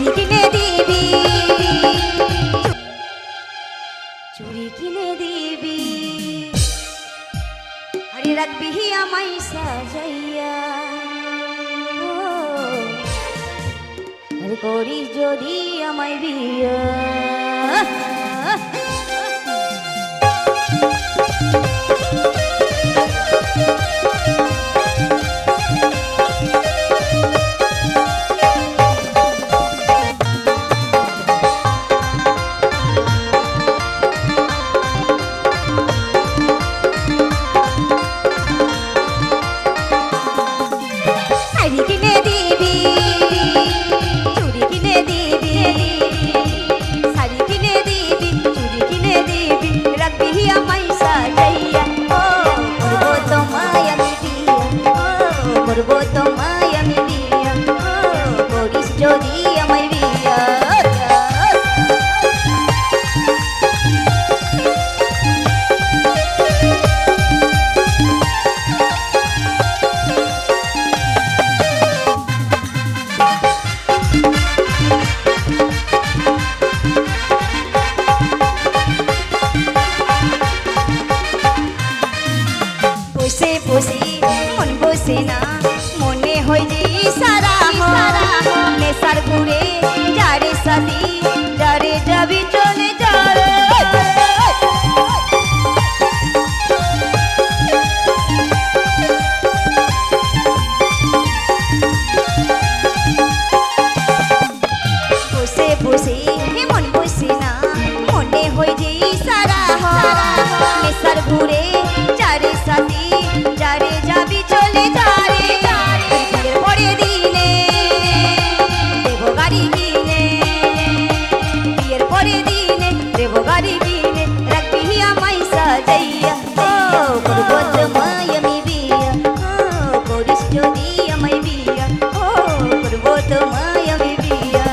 চুড়ি কিনে দিবি, চুড়ি কিনে দিবি, আরে রাখবি আমায় সাজাইয়া, আরে করিস যদি আমায় বিয়া। করবো তোমায় আমি বিয়া, করিস যদি আমায় বিয়া। বসে বসে মন বসে না, মনে হয় যে সারা নেশার ঘুরে যারে সাথী যারে যাবি চলে যারে। বসে বসে মন বসে না, মনে হয় যে সারা নেশার ঘুরে যারে সাথী যারে যাবি চলে যারে। বিয়ের পরে দিনে দেব গাড়ি কিনে, বিয়ের পরে দিনে দেব গাড়ি কিনে, রাখবি আমায় সাজাইয়া, করবো তোমায় আমি বিয়া, করিস যদি আমায় বিয়া, করবো তোমায় আমি বিয়া।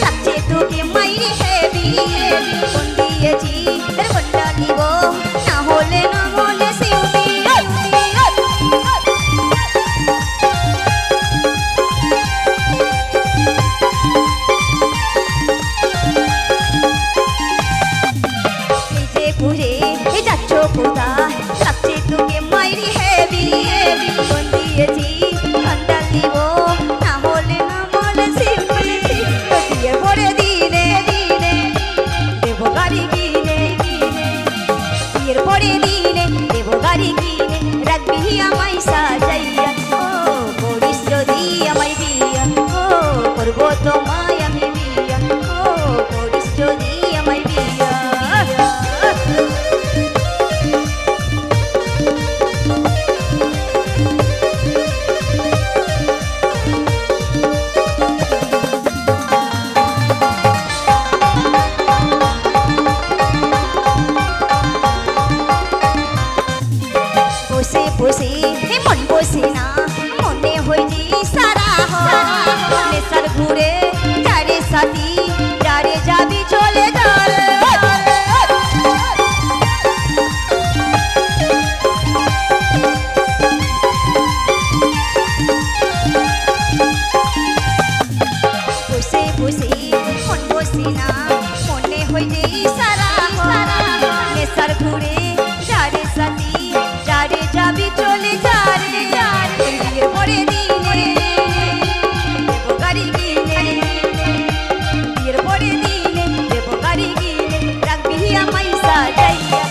লাগছে তোকে মাইরে হেবি, কোন দিয়েছি তার কোনটা নিব, না হলে না হলে সিউটি। খুঁজে যাচ্ছ কোথায়, লাগছে তোকে মাইরে হেবি, কোন দিয়েছি কোনটা নিব, না হলে না হলে সিউটি। বিয়ের পরে দিনে দেব গাড়ি কিনে, বিয়ের পরে দিনে দেব গাড়ি কিনে, রাখবি আমায় সাজাইয়া, করিস যদি আমায় বিয়া, করবো তোমায় আমি বিয়া, করিস যদি আমায় বিয়া। বসে বসে মন বসে না, মনে হয় যে সারা নেশার ঘুরে যারে সাথী যারে যাবি চলে যারে। বসে বসে মন বসে না, মনে হয় যে সারা নেশার ঘুরে যারে সাথী যারে যাবি চলে যারে। বিয়ের পরে দিনে দেব গাড়ি কিনে, বিয়ের পরে দিনে দেব গাড়ি কিনে, রাখবি আমায় সাজাইয়া,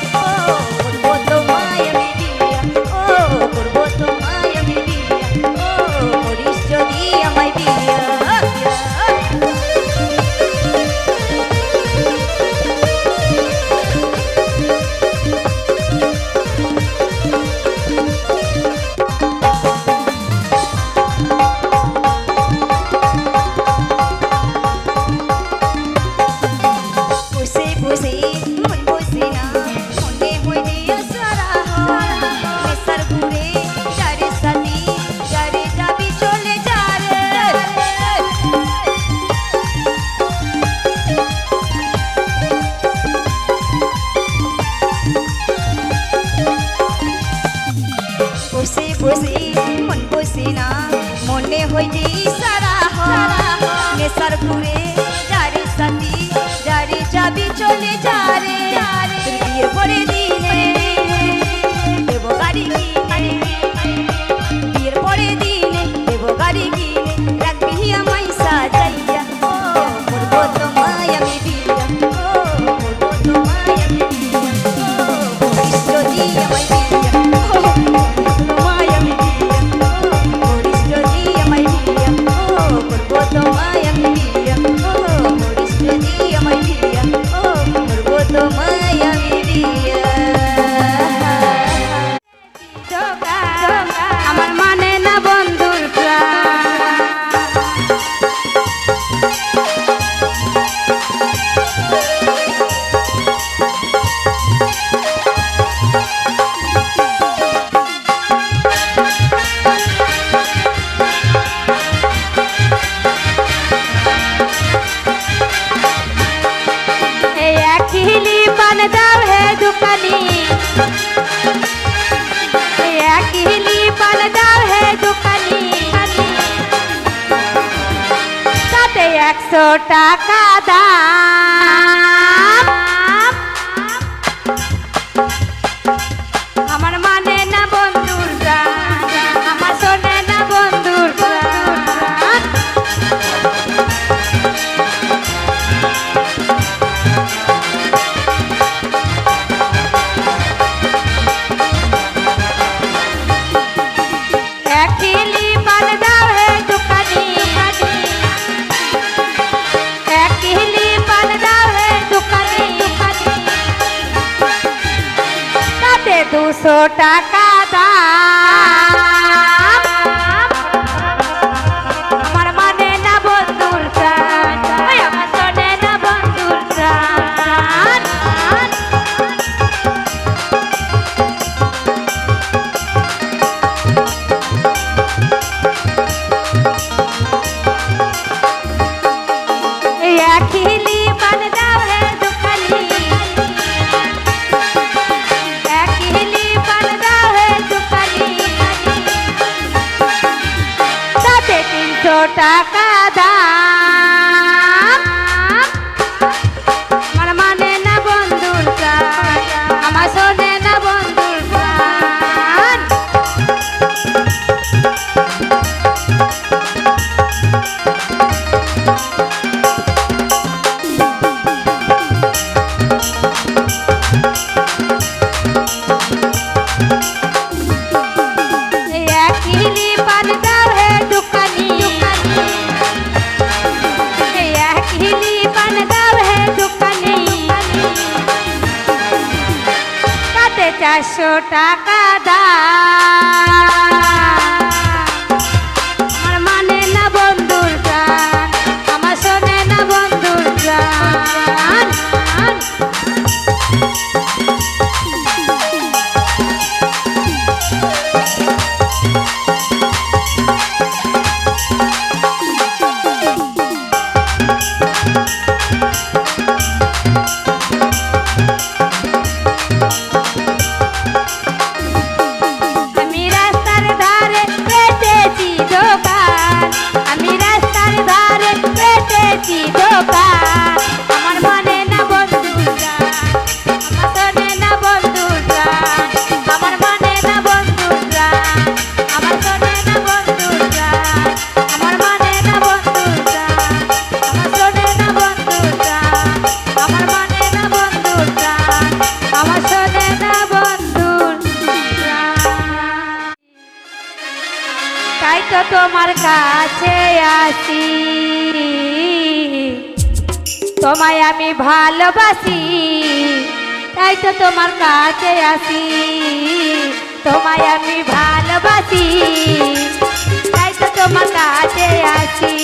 করবো তোমায় আমি বিয়া, করবো তোমায় আমি বিয়া, করিস যদি আমায় বিয়া। বুঝি না মনে হই যে সারা নেশার ঘুরে যারে সাথী যারে যাবি চলে যারে তোর বিয়ের পরে দিনে দেব গাড়ি কিনে বিয়ের পরে দিনে দেব গাড়ি কিনে রাখবি আমায় সাজাইয়া ও করবো তোমায় আমি বিয়া ও করবো তোমায় আমি বিয়া ও বলিস যদি আমায় বিয়া ও তোমায় আমি বিয়া ও বলিস যদি আমায় বিয়া ও করবো তোমায় আমি বিয়া ও বলিস যদি আমায় বিয়া ও করবো তোমায় আমি বিয়া আমার মানে না বন্ধুর প্রাণ এই এক হিলি পান দাও হে দোকানি এক হিলি পান দাও হে দোকানি তাতে 100 টাকা দাম আমার মানে না বন্ধুর প্রাণ আমার শোনে না বন্ধুর প্রাণ এক হিলি পান দাও হে দোকানি এক হিলি পান দাও হে দোকানি তাতে 200 টাকা দাম আমার মানে না বন্ধুর প্রাণ ওই আমার শোনে না বন্ধুর প্রাণ এক হিলি পান দাও হে দোকানি এক হিলি পান দাও হে দোকানি তাতে 300 টাকা দাম আমার মানে না বন্ধুর প্রাণ আমার শোনে না বন্ধুর প্রাণ এক হিলি পান দাও হে দোকানি এক হিলি পান দাও হে দোকানি তাতে 400 টাকা দাম আমার মানে না বন্ধুর প্রাণ আমার শোনে না বন্ধুর প্রাণ আমি রাস্তার ধারে পেতেছি দোকান আমি রাস্তার ধারে পেতেছি দোকান আমার মানে না বন্ধুর প্রাণ আমার শোনে না বন্ধুর প্রাণ আমার মানে না বন্ধুর প্রাণ আমার শোনে না বন্ধুর প্রাণ আমার মানে না বন্ধুর প্রাণ আমার শোনে না বন্ধুর প্রাণ আমার মানে না বন্ধুর প্রাণ আমার শোনে না বন্ধুর প্রাণ তাই তো তোমার কাছে আসি তোমায় আমি ভালোবাসি তাই তো তোমার কাছে আসি তোমায় আমি ভালোবাসি তাই তো তোমার কাছে আসি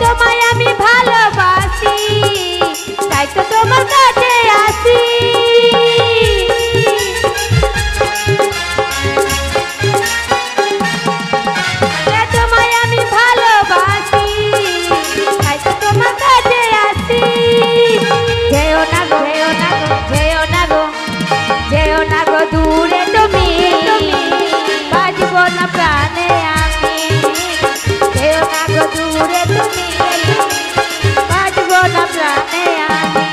তোমায় আমি ভালোবাসি তো দূরে তুমি বাঁচবো না প্রাণে আমি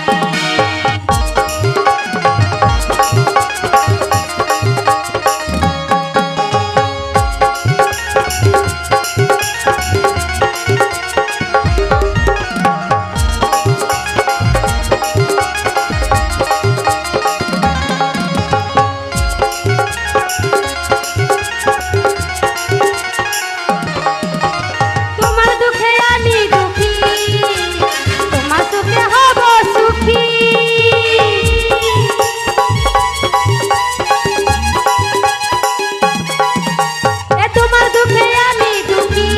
তোমার দুঃখে আমি দুঃখী তোমার সুখে হব সুখী এ তোমার দুঃখে আমি দুঃখী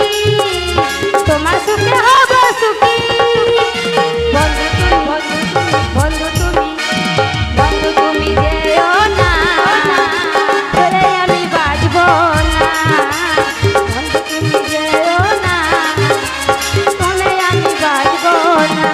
তোমার সুখে হব সুখী বন্ধু তুমি বন্ধু তুমি যেও না ছেড়ে আমি বাঁচবো না বন্ধু তুমি যেও না শুনে আমি বাঁচবো না